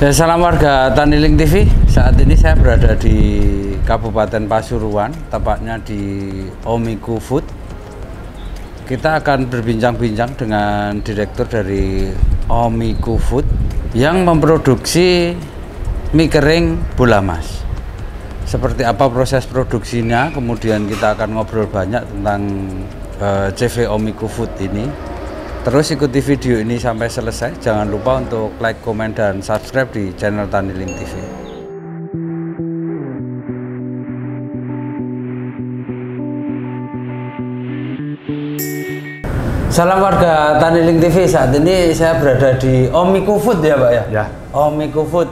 Ya, salam warga Taniling TV. Saat ini saya berada di Kabupaten Pasuruan, tepatnya di Omiku Food. Kita akan berbincang-bincang dengan direktur dari Omiku Food yang memproduksi mie kering bola mas. Seperti apa proses produksinya, kemudian kita akan ngobrol banyak tentang CV Omiku Food ini. Terus ikuti video ini sampai selesai. Jangan lupa untuk like, komen, dan subscribe di channel Taniling TV. Salam warga Taniling TV. Saat ini saya berada di Omiku Food ya Pak ya? Ya. Omiku Food,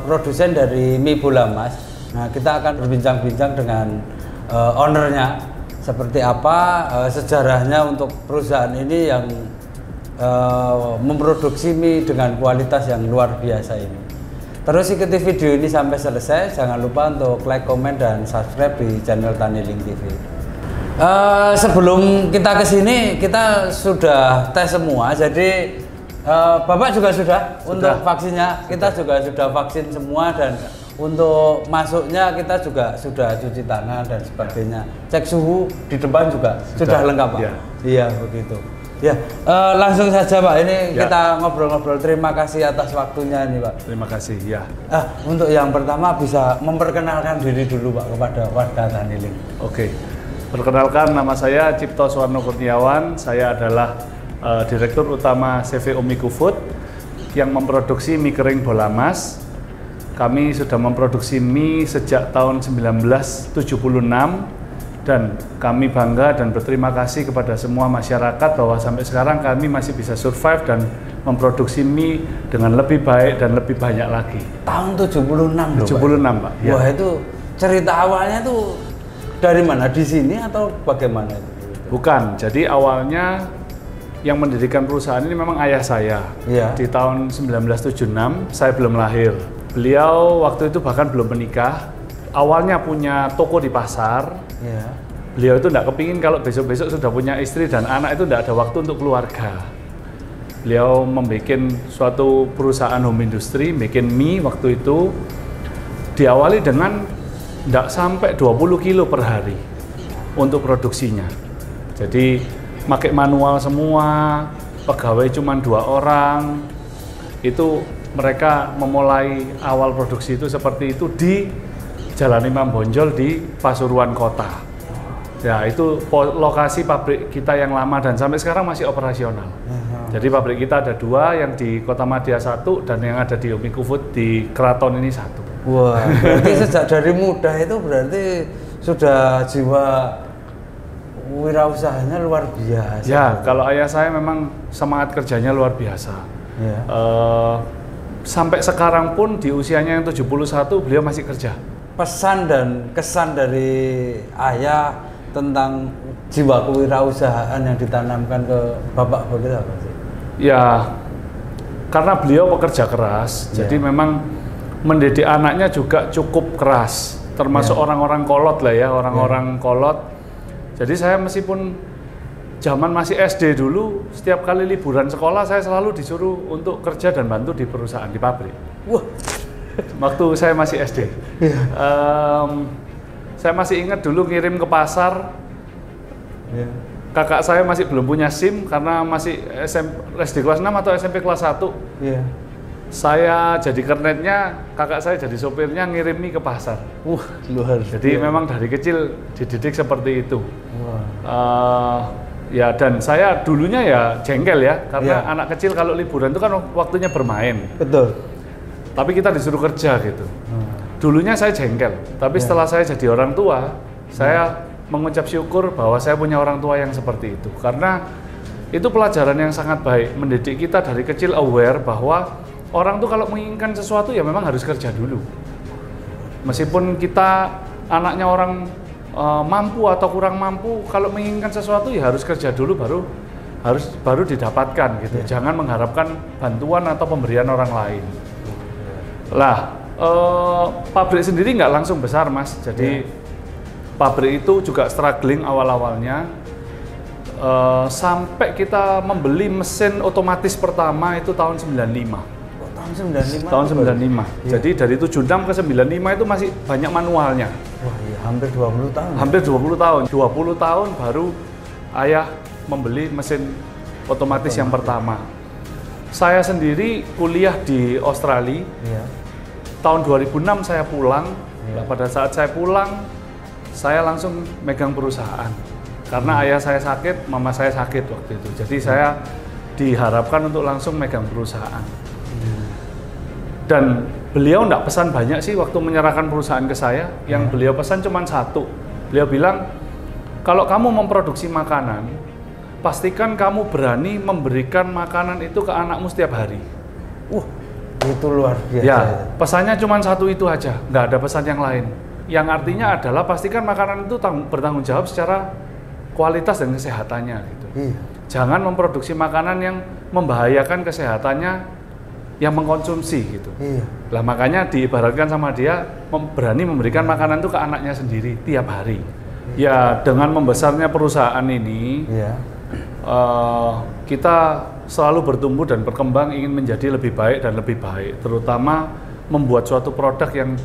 produsen dari mie bola mas. Nah, kita akan berbincang-bincang dengan ownernya. Seperti apa sejarahnya untuk perusahaan ini yang memproduksi mie dengan kualitas yang luar biasa ini. Terus ikuti video ini sampai selesai. Jangan lupa untuk like, komen, dan subscribe di channel Taniling TV. Sebelum kita kesini, kita sudah tes semua. Jadi Bapak juga sudah untuk vaksinnya. Kita juga sudah vaksin semua, dan untuk masuknya kita juga sudah cuci tangan dan sebagainya. Cek suhu di depan juga sudah lengkap Pak. Iya begitu. Ya, langsung saja Pak. Ini kita ngobrol-ngobrol. Terima kasih atas waktunya ini Pak. Terima kasih ya. Untuk yang pertama bisa memperkenalkan diri dulu Pak kepada warga Taniling. Oke. Perkenalkan, nama saya Cipto Suwarno Kurniawan. Saya adalah Direktur Utama CV Omiku Food yang memproduksi mie kering bola mas. Kami sudah memproduksi mie sejak tahun 1976 dan kami bangga dan berterima kasih kepada semua masyarakat bahwa sampai sekarang kami masih bisa survive dan memproduksi mie dengan lebih baik dan lebih banyak lagi. Tahun 76 loh 76 Pak. Ya. Wah, itu cerita awalnya tuh dari mana? Di sini atau bagaimana? Bukan, jadi awalnya yang mendirikan perusahaan ini memang ayah saya. Di tahun 1976 saya belum lahir. Beliau waktu itu bahkan belum menikah. Awalnya punya toko di pasar. Beliau itu tidak kepingin kalau besok-besok sudah punya istri dan anak itu tidak ada waktu untuk keluarga. Beliau membuat suatu perusahaan home industry, bikin mie waktu itu. Diawali dengan tidak sampai 20 kilo per hari untuk produksinya. Jadi pakai manual semua, pegawai cuma 2 orang. Itu mereka memulai awal produksi itu seperti itu di Jalan Imam Bonjol di Pasuruan Kota. Ya, itu lokasi pabrik kita yang lama dan sampai sekarang masih operasional. Jadi pabrik kita ada 2, yang di Kota Madya 1 dan yang ada di Omiku Food di Keraton ini 1. Wah, berarti sejak dari muda itu berarti sudah jiwa wirausahanya luar biasa. Ya, kalau ayah saya memang semangat kerjanya luar biasa. Sampai sekarang pun di usianya yang 71 beliau masih kerja. Pesan dan kesan dari ayah tentang jiwa kewirausahaan yang ditanamkan ke Bapak begitu apa sih? Ya, karena beliau pekerja keras, jadi memang mendidik anaknya juga cukup keras. Termasuk orang-orang kolot lah ya, orang-orang kolot. Jadi saya meskipun zaman masih SD dulu, setiap kali liburan sekolah saya selalu disuruh untuk kerja dan bantu di perusahaan, di pabrik. Wah. Waktu saya masih SD. Saya masih ingat dulu ngirim ke pasar. Kakak saya masih belum punya SIM karena masih SD kelas 6 atau SMP kelas 1. Saya jadi kernetnya, kakak saya jadi sopirnya, ngirim mie ke pasar. Luar. Jadi memang dari kecil dididik seperti itu. Ya, dan saya dulunya ya jengkel ya, karena anak kecil kalau liburan itu kan waktunya bermain. Betul. Tapi kita disuruh kerja gitu. Dulunya saya jengkel, tapi setelah saya jadi orang tua, saya mengucap syukur bahwa saya punya orang tua yang seperti itu. Karena itu pelajaran yang sangat baik, mendidik kita dari kecil aware bahwa orang tuh kalau menginginkan sesuatu ya memang harus kerja dulu. Meskipun kita anaknya orang mampu atau kurang mampu, kalau menginginkan sesuatu ya harus kerja dulu baru didapatkan gitu. Jangan mengharapkan bantuan atau pemberian orang lain. Lah, pabrik sendiri nggak langsung besar Mas. Jadi pabrik itu juga struggling awal-awalnya. Sampai kita membeli mesin otomatis pertama itu tahun 95. Tahun Tahun 95. Iya. Jadi dari 76 ke 95 itu masih banyak manualnya. Wah, iya, hampir 20 tahun. Hampir 20 tahun. 20 tahun baru ayah membeli mesin otomatis yang pertama. Saya sendiri kuliah di Australia. Iya. Tahun 2006 saya pulang. Iya. Nah, pada saat saya pulang, saya langsung megang perusahaan. Karena ayah saya sakit, mama saya sakit waktu itu. Jadi saya diharapkan untuk langsung megang perusahaan. Dan beliau enggak pesan banyak sih waktu menyerahkan perusahaan ke saya. Yang beliau pesan cuma satu. Beliau bilang, kalau kamu memproduksi makanan, pastikan kamu berani memberikan makanan itu ke anakmu setiap hari. Itu luar biasa. Ya, pesannya cuma satu itu aja, nggak ada pesan yang lain. Yang artinya adalah pastikan makanan itu bertanggung jawab secara kualitas dan kesehatannya gitu. Jangan memproduksi makanan yang membahayakan kesehatannya yang mengkonsumsi gitu. Lah makanya diibaratkan sama dia berani memberikan makanan itu ke anaknya sendiri tiap hari. Ya dengan membesarnya perusahaan ini, kita selalu bertumbuh dan berkembang ingin menjadi lebih baik dan lebih baik, terutama membuat suatu produk yang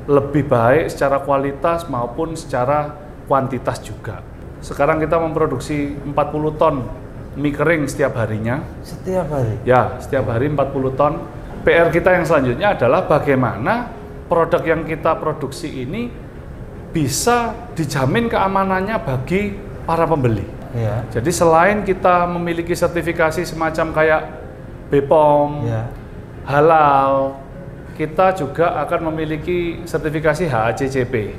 lebih baik secara kualitas maupun secara kuantitas juga. Sekarang kita memproduksi 40 ton mie kering setiap harinya. Setiap hari? Ya, setiap hari 40 ton. PR kita yang selanjutnya adalah bagaimana produk yang kita produksi ini bisa dijamin keamanannya bagi para pembeli. Jadi selain kita memiliki sertifikasi semacam kayak BPOM, halal, kita juga akan memiliki sertifikasi HACCP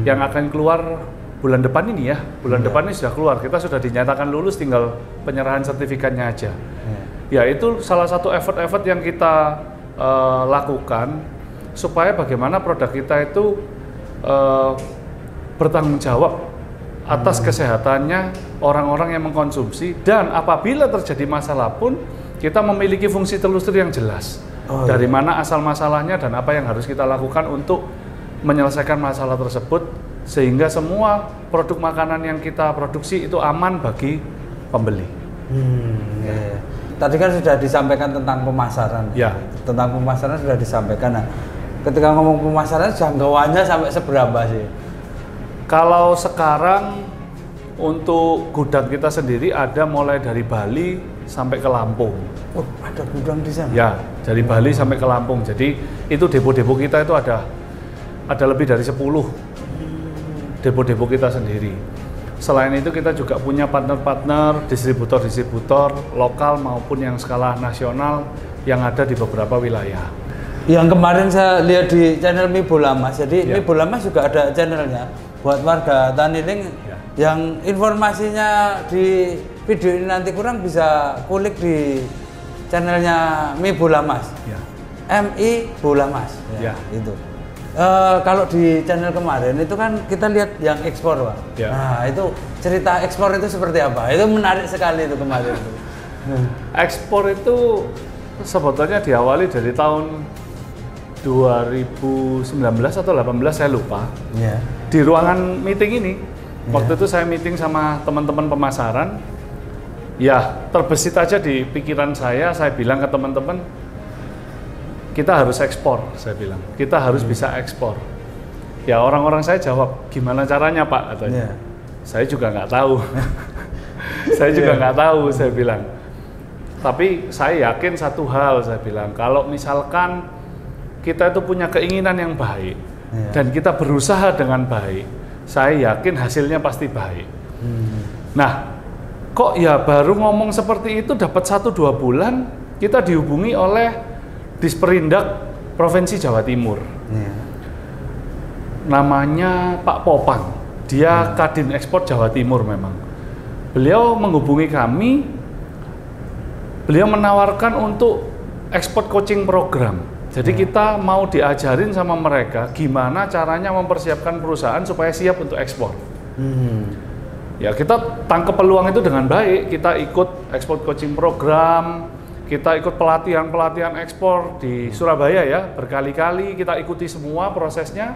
yang akan keluar bulan depan ini ya. Bulan depan ini sudah keluar, kita sudah dinyatakan lulus, tinggal penyerahan sertifikatnya aja. Ya itu salah satu effort yang kita lakukan supaya bagaimana produk kita itu bertanggung jawab atas kesehatannya orang-orang yang mengkonsumsi, dan apabila terjadi masalah pun kita memiliki fungsi telusur yang jelas dari mana asal masalahnya dan apa yang harus kita lakukan untuk menyelesaikan masalah tersebut sehingga semua produk makanan yang kita produksi itu aman bagi pembeli. Tadi kan sudah disampaikan tentang pemasaran. Tentang pemasaran sudah disampaikan. Nah, ketika ngomong pemasaran jangkauannya sampai seberapa sih? Kalau sekarang untuk gudang kita sendiri ada mulai dari Bali sampai ke Lampung. Ada gudang di sana? Ya, dari Bali sampai ke Lampung. Jadi itu depo-depo kita itu ada lebih dari 10 depo-depo kita sendiri. Selain itu kita juga punya partner-partner, distributor-distributor lokal maupun yang skala nasional yang ada di beberapa wilayah. Yang kemarin saya lihat di channel Mie Bola Mas, jadi Mie Bola Mas juga ada channelnya buat warga Taniling. Yang informasinya di video ini nanti kurang bisa kulik di channelnya Mie Bola Mas. MI Bola Mas. Itu. Kalau di channel kemarin itu kan kita lihat yang ekspor, Pak. Nah, itu cerita ekspor itu seperti apa? Itu menarik sekali itu kemarin itu. Ekspor itu sebetulnya diawali dari tahun 2019 atau 18 saya lupa. Di ruangan meeting ini, waktu itu saya meeting sama teman-teman pemasaran. Ya, terbesit aja di pikiran saya bilang ke teman-teman, kita harus ekspor, saya bilang. Kita harus bisa ekspor. Ya, orang-orang saya jawab, gimana caranya Pak? Katanya. Saya juga nggak tahu. Saya juga nggak tahu, saya bilang. Tapi saya yakin satu hal, saya bilang, kalau misalkan kita itu punya keinginan yang baik dan kita berusaha dengan baik, saya yakin hasilnya pasti baik. Nah, kok ya baru ngomong seperti itu dapat 1-2 bulan kita dihubungi oleh Disperindak Provinsi Jawa Timur. Namanya Pak Popang, dia Kadin Ekspor Jawa Timur memang. Beliau menghubungi kami, beliau menawarkan untuk ekspor coaching program. Jadi kita mau diajarin sama mereka gimana caranya mempersiapkan perusahaan supaya siap untuk ekspor. Ya kita tangkap peluang itu dengan baik, kita ikut ekspor coaching program, kita ikut pelatihan ekspor di Surabaya ya, berkali-kali kita ikuti semua prosesnya.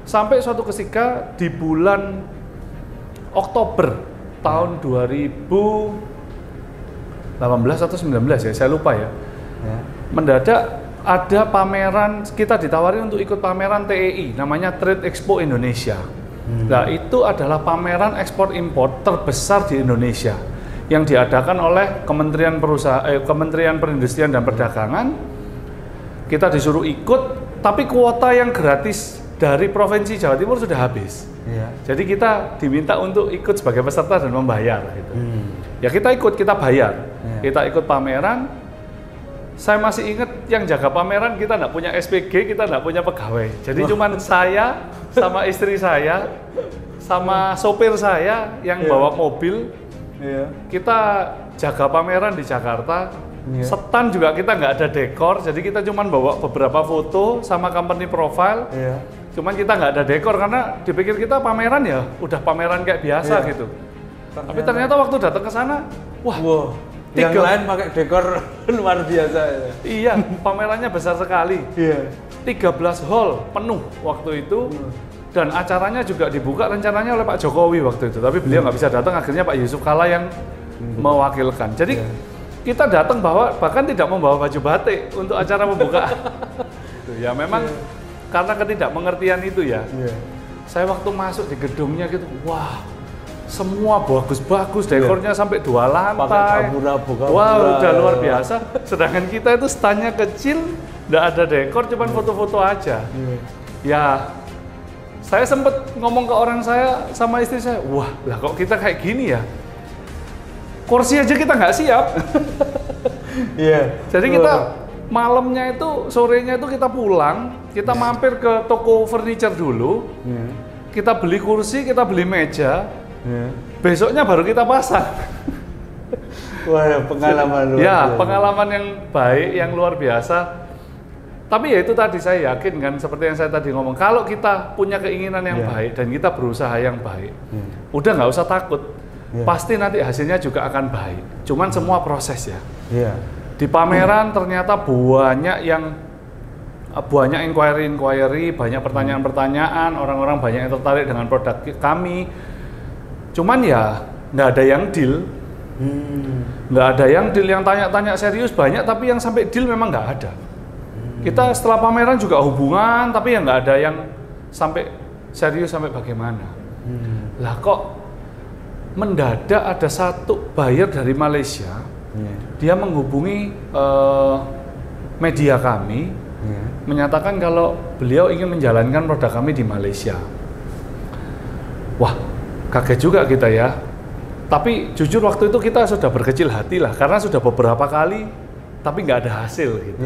Sampai suatu ketika di bulan Oktober tahun 2018 atau 19 ya, saya lupa ya. mendadak ada pameran, kita ditawari untuk ikut pameran TEI, namanya Trade Expo Indonesia. Nah, itu adalah pameran ekspor impor terbesar di Indonesia yang diadakan oleh Kementerian Perindustrian dan Perdagangan. Kita disuruh ikut, tapi kuota yang gratis dari Provinsi Jawa Timur sudah habis. Jadi kita diminta untuk ikut sebagai peserta dan membayar gitu. Ya kita ikut, kita bayar. Kita ikut pameran. Saya masih ingat yang jaga pameran kita nggak punya SPG, kita nggak punya pegawai. Jadi cuman saya sama istri saya sama sopir saya yang bawa mobil. Kita jaga pameran di Jakarta. Setan juga kita nggak ada dekor, jadi kita cuman bawa beberapa foto sama company profile. Cuman kita nggak ada dekor karena dipikir kita pameran ya udah pameran kayak biasa gitu. Tapi ternyata waktu datang ke sana, wah, yang lain pakai dekor luar biasa. Iya, pamerannya besar sekali. 13 hall penuh waktu itu. Dan acaranya juga dibuka rencananya oleh Pak Jokowi waktu itu. Tapi beliau nggak bisa datang, akhirnya Pak Yusuf Kalla yang mewakilkan. Jadi kita datang bahkan tidak membawa baju batik untuk acara pembukaan. Ya memang karena ketidakmengertian itu ya. Saya waktu masuk di gedungnya gitu, wah, semua bagus-bagus, dekornya sampai 2 lantai. Wah, udah luar biasa. Sedangkan kita itu standnya kecil, nggak ada dekor, cuman foto-foto aja. Ya, saya sempat ngomong ke orang saya sama istri saya, wah, lah kok kita kayak gini ya? Kursi aja kita nggak siap. Jadi kita malamnya itu, sorenya itu kita pulang, kita mampir ke toko furniture dulu, kita beli kursi, kita beli meja, besoknya baru kita pasang. Wah, pengalaman luar biasa. Pengalaman yang baik, yang luar biasa. Tapi ya itu tadi saya yakin kan, seperti yang saya tadi ngomong, kalau kita punya keinginan yang baik dan kita berusaha yang baik, udah nggak usah takut, pasti nanti hasilnya juga akan baik. Cuman semua proses ya. Di pameran ternyata banyak inquiry, banyak pertanyaan-pertanyaan, orang-orang banyak yang tertarik dengan produk kami. Cuman ya nggak ada yang deal, yang tanya-tanya serius banyak, tapi yang sampai deal memang nggak ada. Kita setelah pameran juga hubungan, tapi ya nggak ada yang sampai serius sampai bagaimana. Lah kok mendadak ada satu buyer dari Malaysia, dia menghubungi media kami, menyatakan kalau beliau ingin menjalankan produk kami di Malaysia. Wah, kaget juga kita ya. Tapi jujur waktu itu kita sudah berkecil hati lah, karena sudah beberapa kali, tapi nggak ada hasil gitu.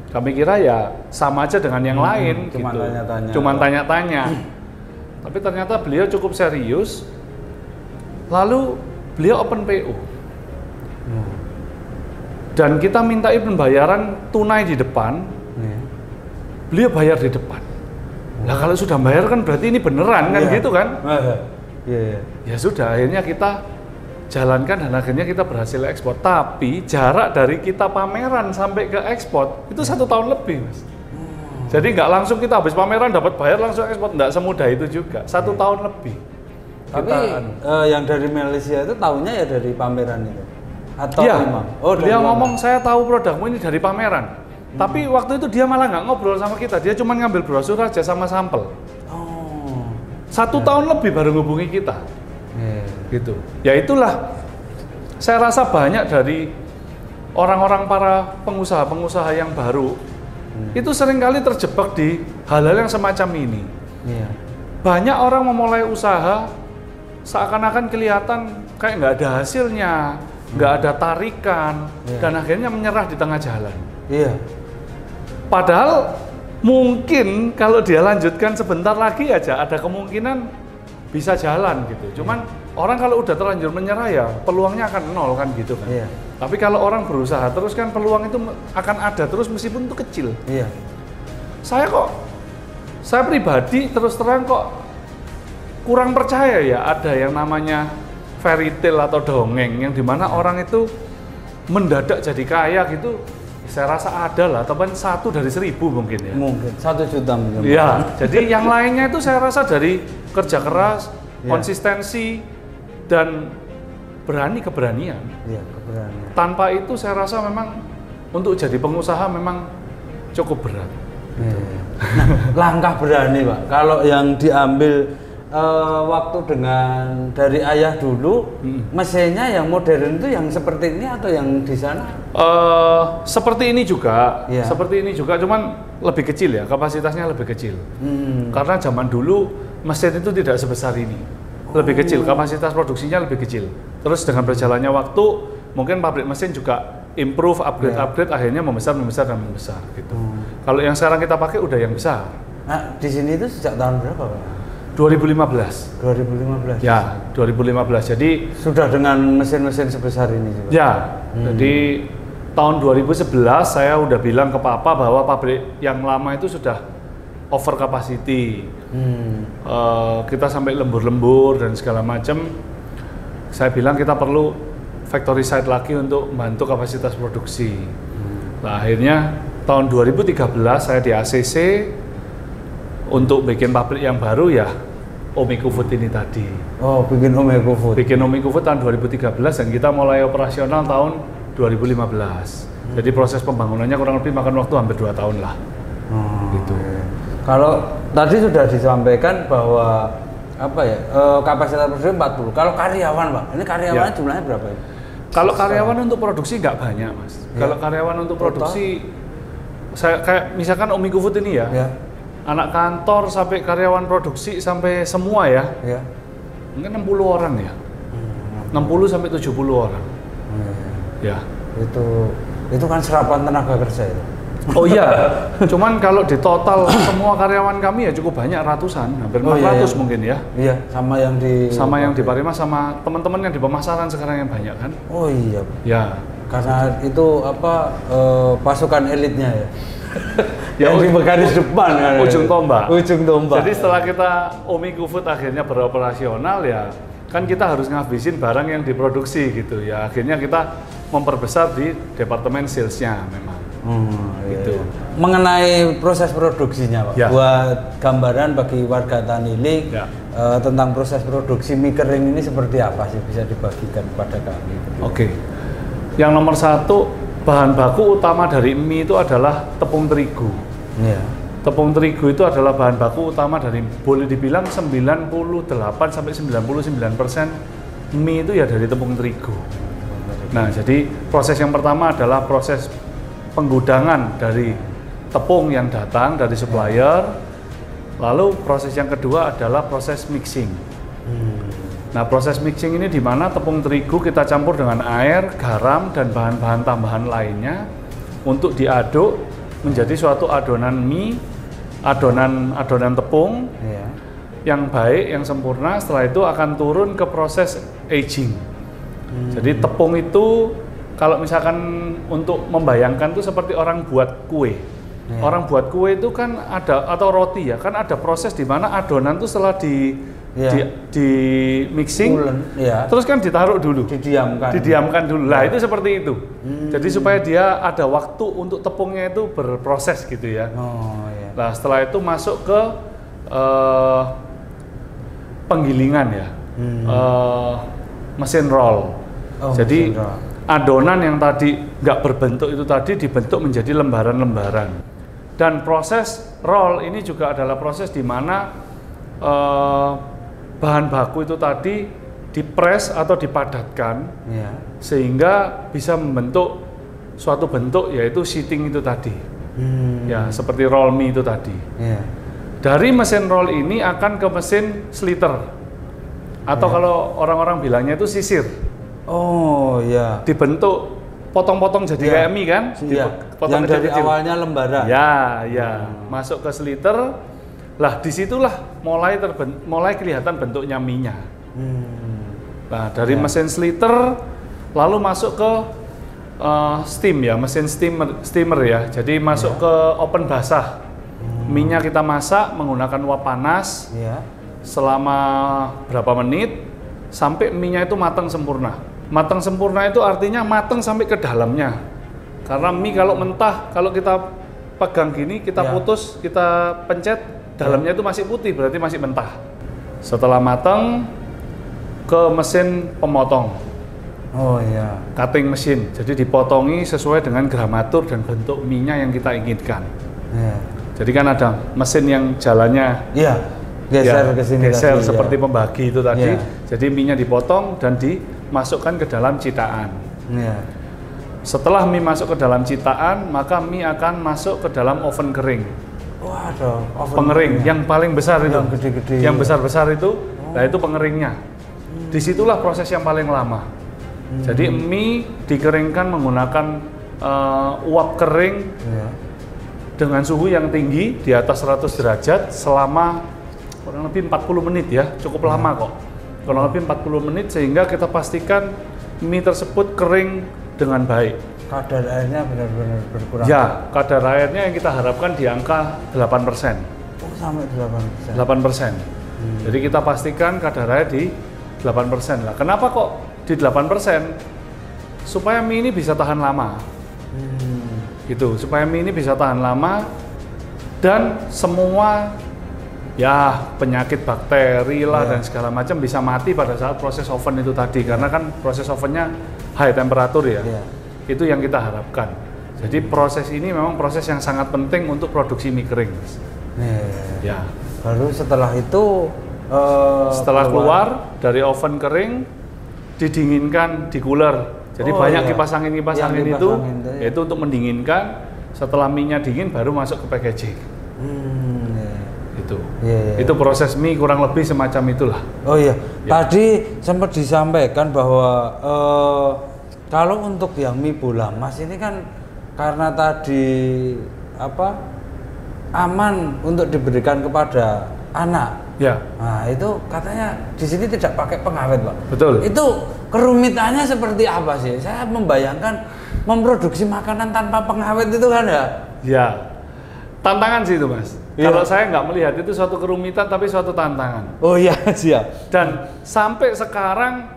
Kami kira ya sama aja dengan yang lain, cuman tanya-tanya. Tapi ternyata beliau cukup serius. Lalu beliau open PO. Dan kita mintai pembayaran tunai di depan. Beliau bayar di depan. Nah kalau sudah bayar kan berarti ini beneran kan gitu kan? Ya sudah, akhirnya kita jalankan dan akhirnya kita berhasil ekspor. Tapi jarak dari kita pameran sampai ke ekspor itu 1 tahun lebih, Mas. Jadi nggak langsung kita habis pameran dapat bayar langsung ekspor, nggak semudah itu juga. 1 tahun lebih. Tapi yang dari Malaysia itu tahunya ya dari pameran itu? Atau memang? Dia ngomong saya tahu produkmu ini dari pameran. Tapi waktu itu dia malah nggak ngobrol sama kita, dia cuma ngambil brosur aja sama sampel. 1 tahun lebih baru ngubungi kita. Gitu. Ya itulah, saya rasa banyak dari orang-orang para pengusaha-pengusaha yang baru itu seringkali terjebak di hal-hal yang semacam ini. Banyak orang memulai usaha seakan-akan kelihatan kayak nggak ada hasilnya, nggak ada tarikan, dan akhirnya menyerah di tengah jalan. Padahal mungkin kalau dia lanjutkan sebentar lagi aja ada kemungkinan bisa jalan gitu. Cuman orang kalau udah terlanjur menyerah ya peluangnya akan nol kan gitu kan. Tapi kalau orang berusaha terus kan peluang itu akan ada terus meskipun itu kecil. Saya pribadi terus terang kok kurang percaya ya ada yang namanya fairy tale atau dongeng yang dimana orang itu mendadak jadi kaya gitu. Saya rasa ada lah, teman 1 dari 1000 mungkin ya. Mungkin 1 juta mungkin. Ya, jadi yang lainnya itu saya rasa dari kerja keras, konsistensi, dan keberanian. Keberanian. Tanpa itu saya rasa memang untuk jadi pengusaha memang cukup berat. Nah, langkah berani Pak, kalau yang diambil waktu dengan dari ayah dulu, mesinnya yang modern itu yang seperti ini atau yang di sana? Seperti ini juga, seperti ini juga, cuman lebih kecil ya, kapasitasnya lebih kecil. Karena zaman dulu mesin itu tidak sebesar ini, lebih kecil, kapasitas produksinya lebih kecil. Terus dengan berjalannya waktu, mungkin pabrik mesin juga improve, upgrade, akhirnya membesar gitu. Kalau yang sekarang kita pakai udah yang besar. Nah, di sini itu sejak tahun berapa Pak? 2015. 2015. Ya, 2015. Jadi sudah dengan mesin-mesin sebesar ini juga. Ya. Jadi tahun 2011 saya udah bilang ke Papa bahwa pabrik yang lama itu sudah over capacity. Kita sampai lembur-lembur dan segala macam. Saya bilang kita perlu factory site lagi untuk membantu kapasitas produksi. Nah, akhirnya tahun 2013 saya di ACC untuk bikin pabrik yang baru ya. Omiku Food ini tadi. Oh, bikin Omiku Food. Bikin Omiku Food tahun 2013 dan kita mulai operasional tahun 2015. Jadi proses pembangunannya kurang lebih makan waktu hampir 2 tahun lah. Gitu. Kalau tadi sudah disampaikan bahwa apa ya, kapasitas produksi 40. Kalau karyawan Pak, ini karyawannya jumlahnya berapa ya? Kalau karyawan untuk produksi nggak banyak Mas. Kalau karyawan untuk produksi, saya kayak misalkan Omiku Food ini ya. Anak kantor sampai karyawan produksi sampai semua ya, mungkin 60 orang ya, 60 sampai 70 orang. Ya. Itu kan serapan tenaga kerja itu. Oh iya, cuman kalau di total semua karyawan kami ya cukup banyak, ratusan, hampir 400 mungkin ya. Iya, sama yang di Parimas sama teman-teman yang di pemasaran sekarang yang banyak kan. Oh iya. Ya. Karena itu apa pasukan elitnya ya. Yang di garis depan kan. Ujung tombak. Jadi setelah kita Omiku Food akhirnya beroperasional ya, kan kita harus ngabisin barang yang diproduksi gitu ya. Akhirnya kita memperbesar di departemen salesnya memang. Gitu. Mengenai proses produksinya Pak, buat gambaran bagi warga Taniling tentang proses produksi mie kering ini seperti apa sih, bisa dibagikan kepada kami? Oke. Yang nomor 1, bahan baku utama dari mie itu adalah tepung terigu. Tepung terigu itu adalah bahan baku utama dari, boleh dibilang 98 sampai 99% mie itu ya dari tepung terigu. Nah, jadi proses yang pertama adalah proses penggudangan dari tepung yang datang dari supplier. Lalu proses yang kedua adalah proses mixing. Nah, proses mixing ini di mana tepung terigu kita campur dengan air, garam, dan bahan-bahan tambahan lainnya untuk diaduk menjadi suatu adonan mie, adonan tepung yang baik, yang sempurna. Setelah itu akan turun ke proses aging. Jadi tepung itu kalau misalkan untuk membayangkan itu seperti orang buat kue. Orang buat kue itu kan ada, atau roti ya, kan ada proses di mana adonan itu setelah di mixing, terus kan ditaruh dulu, didiamkan dulu. Lah itu seperti itu. Jadi supaya dia ada waktu untuk tepungnya itu berproses gitu ya. Nah setelah itu masuk ke penggilingan ya, mesin roll. Jadi adonan yang tadi nggak berbentuk itu tadi dibentuk menjadi lembaran-lembaran. Dan proses roll ini juga adalah proses di mana bahan baku itu tadi dipres atau dipadatkan sehingga bisa membentuk suatu bentuk, yaitu sheeting itu tadi. Ya, seperti roll mie itu tadi. Dari mesin roll ini akan ke mesin sliter atau kalau orang-orang bilangnya itu sisir. Oh iya. Dibentuk potong-potong jadi kayak mie kan? Yang dari awalnya lembaran. Ya. Masuk ke sliter. Lah disitulah mulai kelihatan bentuknya mie-nya. Nah dari mesin sliter lalu masuk ke steam ya, mesin steamer ya. Jadi masuk ke oven basah. Mie-nya kita masak menggunakan uap panas selama berapa menit sampai mie-nya itu matang sempurna. Matang sempurna itu artinya matang sampai ke dalamnya. Karena mie kalau mentah, kalau kita pegang gini, kita putus, kita pencet, dalamnya itu masih putih, berarti masih mentah. Setelah matang, ke mesin pemotong. Oh iya. Cutting mesin, jadi dipotongi sesuai dengan gramatur dan bentuk mie-nya yang kita inginkan. Iya. Jadi kan ada mesin yang jalannya geser ke sini geser tadi, seperti pembagi itu tadi. Iya. Jadi mie-nya dipotong dan dimasukkan ke dalam citaan. Iya. Setelah mie masuk ke dalam citaan, maka mie akan masuk ke dalam oven kering. Waduh, oven pengering yang paling besar itu. Yang gede-gede. Yang besar-besar itu, nah itu pengeringnya. Disitulah proses yang paling lama. Jadi mie dikeringkan menggunakan uap kering dengan suhu yang tinggi di atas 100 derajat selama kurang lebih 40 menit ya, cukup lama kok. Kurang lebih 40 menit sehingga kita pastikan mie tersebut kering dengan baik. Kadar airnya benar-benar berkurang. Ya, kadar airnya yang kita harapkan di angka 8%. Oh, sampai 8%. 8%. Jadi kita pastikan kadar air di 8%. Lah, kenapa kok di 8%? Supaya mie ini bisa tahan lama. Gitu, supaya mie ini bisa tahan lama dan semua ya penyakit bakteri lah dan segala macam bisa mati pada saat proses oven itu tadi, karena kan proses ovennya high temperatur ya. Itu yang kita harapkan. Jadi proses ini memang proses yang sangat penting untuk produksi mie kering. Ya. Baru setelah itu setelah keluar dari oven kering didinginkan di cooler. Jadi banyak kipas angin itu itu untuk mendinginkan. Setelah mie-nya dingin baru masuk ke packaging. Itu proses mie kurang lebih semacam itulah. Oh iya. Tadi sempat disampaikan bahwa kalau untuk yang mie bola mas ini kan karena tadi aman untuk diberikan kepada anak. Ya. Nah itu katanya di sini tidak pakai pengawet, Pak. Betul. Itu kerumitannya seperti apa sih? Saya membayangkan memproduksi makanan tanpa pengawet itu kan ya? Ya, tantangan sih itu Mas. Kalau saya nggak melihat itu suatu kerumitan tapi suatu tantangan. Oh iya, siap. Dan sampai sekarang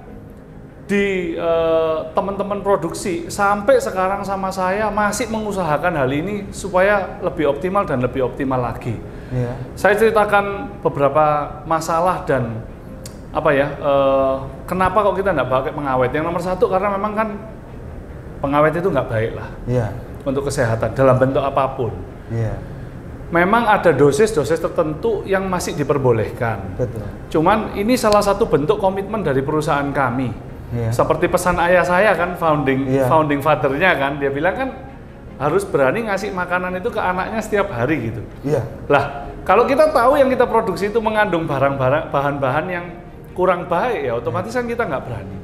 di teman-teman produksi sampai sekarang sama saya masih mengusahakan hal ini supaya lebih optimal dan lebih optimal lagi. Saya ceritakan beberapa masalah dan kenapa kok kita nggak pakai pengawet. Yang nomor satu karena memang kan pengawet itu nggak baik lah untuk kesehatan dalam bentuk apapun. Memang ada dosis-dosis tertentu yang masih diperbolehkan. Betul. Cuman ini salah satu bentuk komitmen dari perusahaan kami. Seperti pesan ayah saya kan, founding fathernya kan, dia bilang kan harus berani ngasih makanan itu ke anaknya setiap hari gitu. Lah, kalau kita tahu yang kita produksi itu mengandung bahan-bahan yang kurang baik ya, otomatis kan kita nggak berani.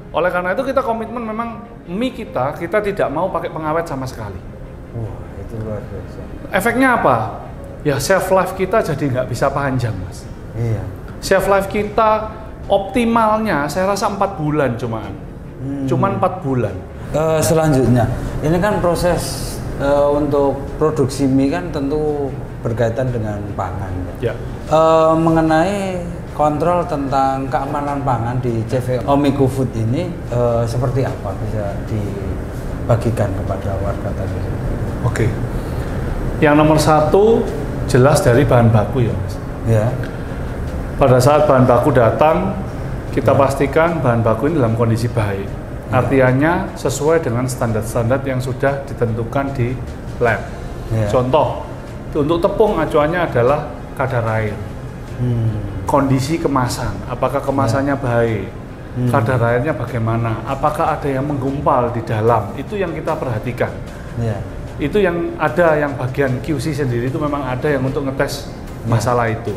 Oleh karena itu kita komitmen memang mie kita tidak mau pakai pengawet sama sekali. Wah, itu luar biasa. Efeknya apa? Ya shelf life kita jadi nggak bisa panjang, Mas. Shelf life kita optimalnya saya rasa 4 bulan cuman 4 bulan. Selanjutnya, ini kan proses untuk produksi mie kan tentu berkaitan dengan pangan. Mengenai kontrol tentang keamanan pangan di CV Omiku Food ini seperti apa, bisa dibagikan kepada warga tadi? Oke. Yang nomor satu jelas dari bahan baku ya, Mas. Pada saat bahan baku datang, kita pastikan bahan baku ini dalam kondisi baik. Artinya sesuai dengan standar-standar yang sudah ditentukan di lab. Contoh, untuk tepung acuannya adalah kadar air. Kondisi kemasan, apakah kemasannya baik? Kadar airnya bagaimana? Apakah ada yang menggumpal di dalam? Itu yang kita perhatikan. Itu yang ada, yang bagian QC sendiri itu memang ada yang untuk ngetes masalah itu.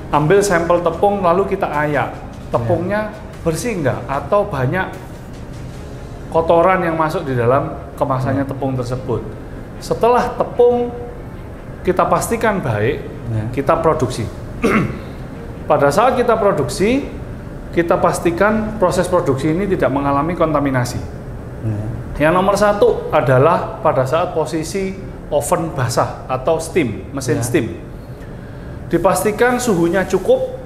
Ambil sampel tepung lalu kita ayak. Tepungnya bersih enggak? Atau banyak kotoran yang masuk di dalam kemasannya tepung tersebut. Setelah tepung kita pastikan baik, kita produksi. Pada saat kita produksi, kita pastikan proses produksi ini tidak mengalami kontaminasi. Yang nomor satu adalah pada saat posisi oven basah atau steam, mesin steam. Dipastikan suhunya cukup,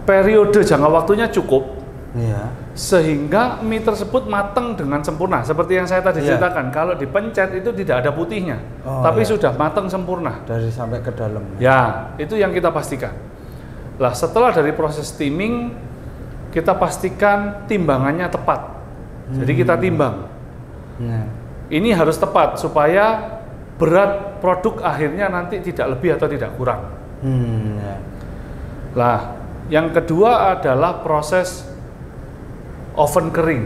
periode jangka waktunya cukup, sehingga mie tersebut matang dengan sempurna. Seperti yang saya tadi ceritakan, kalau dipencet itu tidak ada putihnya, tapi sudah matang sempurna. Dari sampai ke dalam. Ya, itu yang kita pastikan. Lah, setelah dari proses steaming, kita pastikan timbangannya tepat. Jadi kita timbang. Ini harus tepat supaya berat produk akhirnya nanti tidak lebih atau tidak kurang. Nah, yang kedua adalah proses oven kering.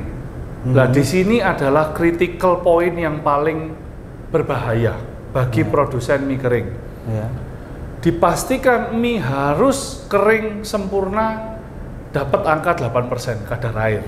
Nah, di sini adalah critical point yang paling berbahaya bagi produsen mie kering. Dipastikan mie harus kering sempurna, dapat angka 8% kadar air.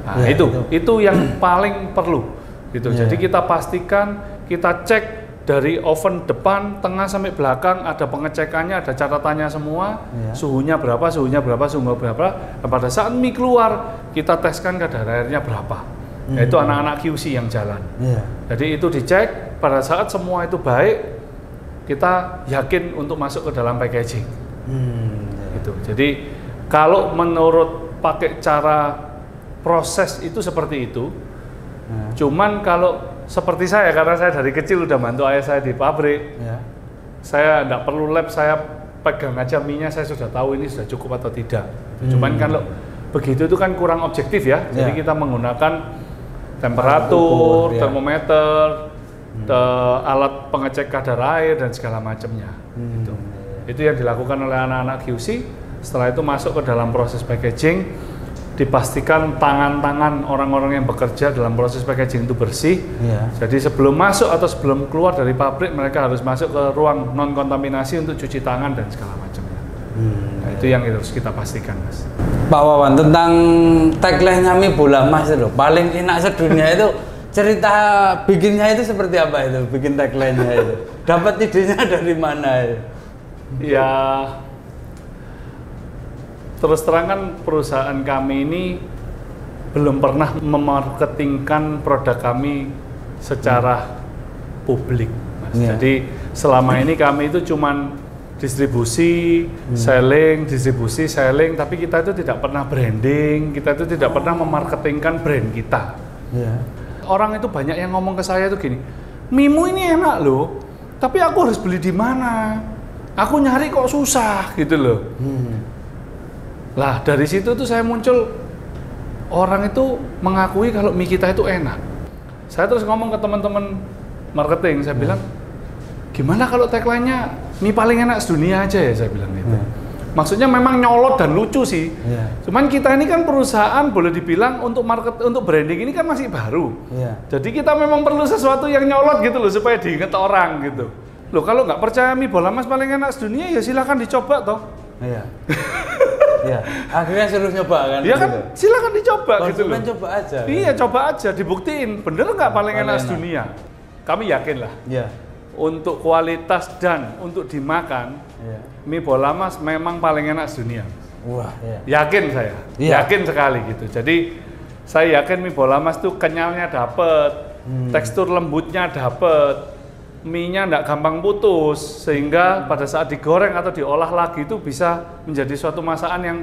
Nah, itu yang paling perlu gitu. Jadi kita pastikan, kita cek dari oven depan, tengah sampai belakang, ada pengecekannya, ada catatannya semua, suhunya berapa, suhunya berapa, suhunya berapa. Dan pada saat mie keluar, kita teskan kadar airnya berapa. Itu anak-anak QC yang jalan. Jadi itu dicek, pada saat semua itu baik, kita yakin untuk masuk ke dalam packaging. Gitu. Jadi kalau menurut pakai cara proses itu seperti itu, cuman kalau seperti saya, karena saya dari kecil udah bantu ayah saya di pabrik, saya nggak perlu lab, saya pegang aja mie-nya, saya sudah tahu ini sudah cukup atau tidak. Cuman kalau begitu itu kan kurang objektif ya, jadi kita menggunakan temperatur, termometer, alat pengecek kadar air dan segala macamnya. Itu yang dilakukan oleh anak-anak QC. Setelah itu masuk ke dalam proses packaging. Dipastikan tangan-tangan orang-orang yang bekerja dalam proses packaging itu bersih. Jadi sebelum masuk atau sebelum keluar dari pabrik, mereka harus masuk ke ruang non kontaminasi untuk cuci tangan dan segala macamnya. Nah, itu yang harus kita pastikan, Mas. Pak Wawan, tentang tagline-nya mie bola mas itu paling enak sedunia itu, cerita bikinnya itu seperti apa itu, bikin tagline-nya itu? Dapat idenya dari mana itu? Ya, terus terang kan perusahaan kami ini belum pernah memarketingkan produk kami secara publik, Mas. Jadi selama ini kami itu cuman distribusi, selling, distribusi, selling, tapi kita itu tidak pernah branding, kita itu tidak pernah memarketingkan brand kita. Orang itu banyak yang ngomong ke saya itu gini, mimu ini enak loh, tapi aku harus beli di mana? Aku nyari kok susah gitu loh. Lah dari situ tuh saya muncul, orang itu mengakui kalau mie kita itu enak. Saya terus ngomong ke teman-teman marketing, saya bilang, gimana kalau tagline-nya mie paling enak sedunia aja ya, saya bilang gitu. Maksudnya memang nyolot dan lucu sih. Cuman kita ini kan perusahaan boleh dibilang untuk branding ini kan masih baru. Jadi kita memang perlu sesuatu yang nyolot gitu loh supaya diingat orang gitu. Loh kalau nggak percaya mie bola mas paling enak sedunia ya silakan dicoba toh. Akhirnya suruh nyoba kan? Iya kan, silakan dicoba gitu loh. Coba aja. Iya, coba aja, dibuktiin bener nggak paling enak sedunia. Kami yakin lah. Untuk kualitas dan untuk dimakan, mie bola mas memang paling enak sedunia. Yakin saya, yakin sekali gitu. Jadi saya yakin mie bola mas tuh kenyalnya dapet, tekstur lembutnya dapet, mie-nya nggak gampang putus, sehingga pada saat digoreng atau diolah lagi itu bisa menjadi suatu masakan yang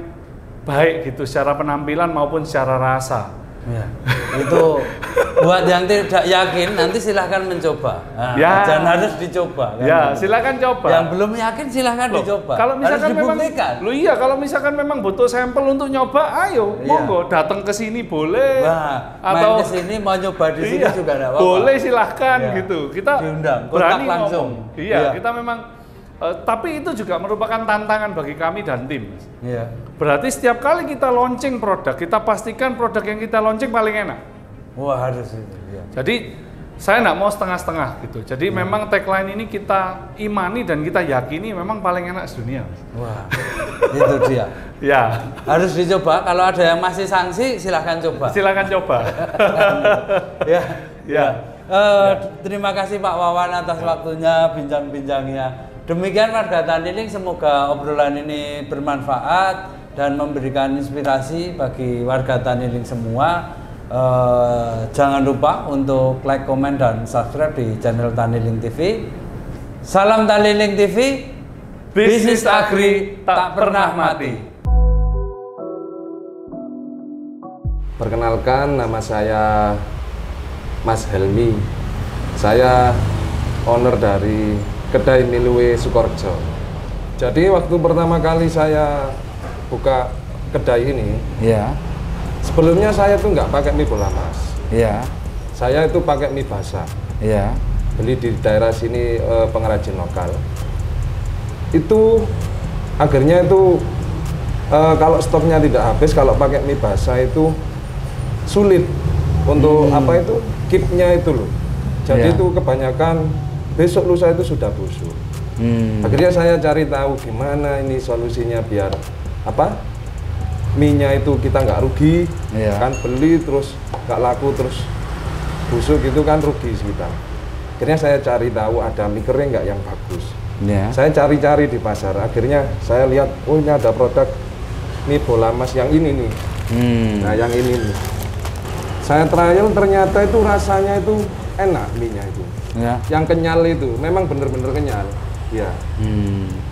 baik gitu, secara penampilan maupun secara rasa. Itu buat yang tidak yakin nanti silahkan mencoba. Dan harus dicoba. Kan? Silahkan coba. Yang belum yakin silahkan dicoba. Kalau misalkan harus dibuktikan. Kalau misalkan memang butuh sampel untuk nyoba, ayo monggo datang ke sini boleh. Atau main ke sini mau nyoba di sini juga enggak apa-apa. Boleh silahkan gitu. Kita diundang, berani langsung. Kita memang tapi itu juga merupakan tantangan bagi kami dan tim. Berarti setiap kali kita launching produk, kita pastikan produk yang kita launching paling enak. Harus itu. Jadi saya nggak mau setengah-setengah gitu. Jadi memang tagline ini kita imani dan kita yakini memang paling enak sedunia. Itu dia. Harus dicoba. Kalau ada yang masih sanksi, silahkan coba. Silahkan coba. Terima kasih Pak Wawan atas waktunya, bincang-bincangnya. Demikian warga Taniling, semoga obrolan ini bermanfaat dan memberikan inspirasi bagi warga Taniling semua. Jangan lupa untuk like, komen, dan subscribe di channel Taniling TV. Salam Taniling TV, bisnis agri tak pernah mati. Perkenalkan, nama saya Mas Helmi. Saya owner dari Kedai Milue Sukorejo. Jadi waktu pertama kali saya buka kedai ini, Ya. sebelumnya saya tuh nggak pakai mie bola mas. Ya. Saya itu pakai mie basah. Ya. Beli di daerah sini pengrajin lokal. Itu akhirnya itu kalau stoknya tidak habis, kalau pakai mie basah itu sulit untuk apa itu keep-nya itu loh. Jadi itu kebanyakan besok lusa itu sudah busuk. Akhirnya saya cari tahu gimana ini solusinya biar apa mie-nya itu kita nggak rugi, kan beli terus nggak laku terus busuk gitu kan rugi kita. Akhirnya saya cari tahu ada mie kering nggak yang bagus. Saya cari-cari di pasar. Akhirnya saya lihat, oh ini ada produk mie bola mas yang ini nih. Nah yang ini nih. Saya trial ternyata itu rasanya itu enak mie-nya itu. Yang kenyal itu, memang bener-bener kenyal. Ya.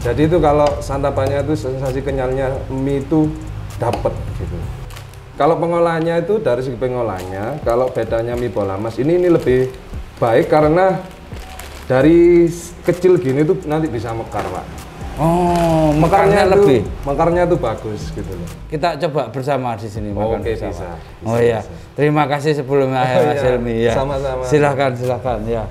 Jadi itu kalau santapannya itu sensasi kenyalnya mie itu dapat gitu. Kalau pengolahannya itu dari segi pengolahannya, kalau bedanya mie bola mas ini lebih baik karena dari kecil gini tuh nanti bisa mekar pak. Oh, mekarnya lebih. Mekarnya tuh bagus gitu loh. Kita coba bersama di sini makan bersama. Bisa, Oh iya. Terima kasih sebelumnya Mas Helmi ya. Sama-sama. Silakan ya.